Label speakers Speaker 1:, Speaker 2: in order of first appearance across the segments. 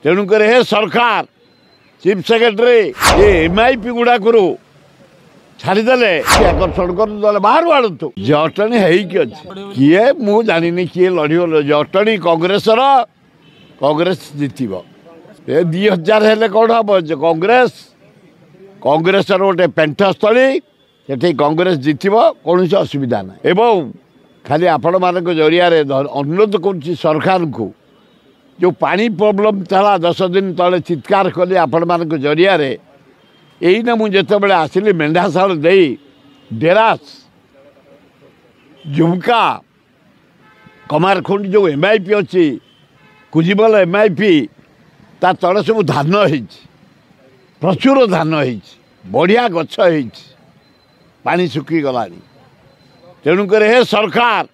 Speaker 1: तेणुक हे सरकार chief secretary ये MIP गुड़ा करू छाड़ीदे आकर्षण कर बाहर आड़तु जटणी है किए मु जानी किए लड़ जटणी कांग्रेस जीतब 2000 हेले कौन हम कांग्रेस गोटे पेंठस्थली से कांग्रेस जीतब कौन असुविधा ना एवं खाली आपण मान जरिया अनुरोध कर सरकार को जो पानी प्रोब्लेम था 10 दिन तले चित्कार कली आपण मान जरिया यहीना मुझे आसली मेढ़ाशाल दे डेरास झुमका कमारखुंड जो एमआईपी अच्छी कुजिमल एमआईपी ता तले सब धान हो प्रचुर धान हो बढ़िया गछ हो पानी सुखी गला तेणुक हे सरकार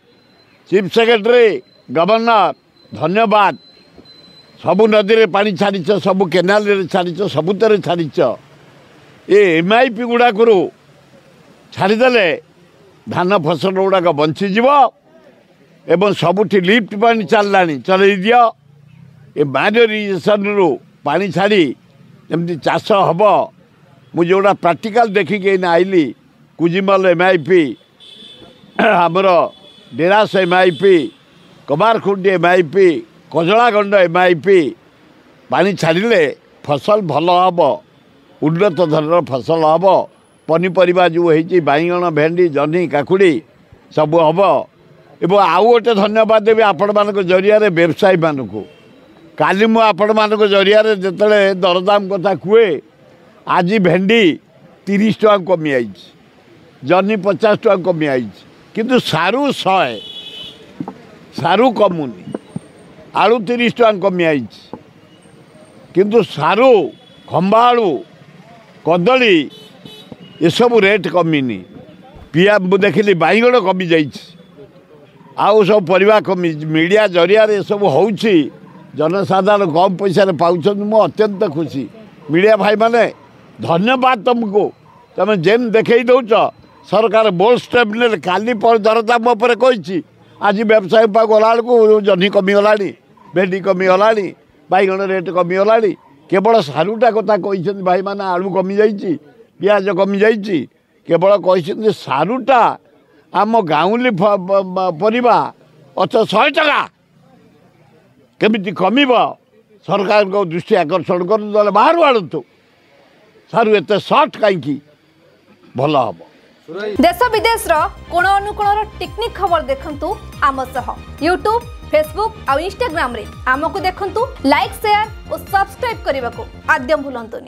Speaker 1: चीफ सेक्रेटरी गवर्नर धन्यवाद सबु नदी में पानी छाड़ीच सबु केनाल छाड़ीच सबुतर छाड़ीच ये एमआईपी गुड़ा करू छाड़ीदे धान फसल गुड़ाक बंचीज एवं सबुठी लिफ्ट पानी चलला चल दि ये मैनोरिजेसन रु पानी छाड़ी जमी चाष हम मुझे जोड़ा प्राक्टिकाल देखिक आईली कुजिमल एमआईपी आमर डेरास एमआईपी कमारखुंडी एमआईपी कजलागंड एमआईपी पानी छाड़े फसल भल हम उन्नत धरण फसल हम पनीपरिया जो होती बैगण भेंडी जह्नी काकुड़ी सब हम एवं आउ गोटे धन्यवाद देवी आपण मान जरिया व्यवसायी मानक काली मु आपण मान जरिया जिते दरदाम कथा कहे आज भेंडी 30 टका कमी आई जह्नी 50 टका कमी आई किंतु सारू 100 सारू कमुनी आलू 30 टका कमी आई किंतु सारू खंबा आलू कदली ये सब रेट कमीनी पिया देखिली बैगण कमी जा आउ सब परिवा कमी मीडिया जरिया सब हो जनसाधारण कम पैसा पाँच मु अत्यंत खुशी मीडिया भाई माने धन्यवाद तुमको तुम जेम देखे दौच सरकार बोल्ड स्टेप ने काली दरदाम कही आज व्यवसाय पा गला जह्नी कमीगला भेंडी कमीगला बैगण रेट कमीगला केवल सारूटा कथा कही भाई मैंने आलू कमी जा पियाज कमी जा केवल कही सारूटा आम गाँवली परिवा अच्छा 100 टका केमिति कमिब सरकार को दृष्टि आकर्षण कर बाहर आड़तु सारू एत सर्ट कहीं भल हम
Speaker 2: देश विदेश कोण अनुकोण टेक्निक खबर देखंतु आम सह यूट्यूब फेसबुक और इंस्टाग्राम रे आमको देखंतु लाइक शेयर और सब्सक्राइब करने को आद्यम भूलंतुनी।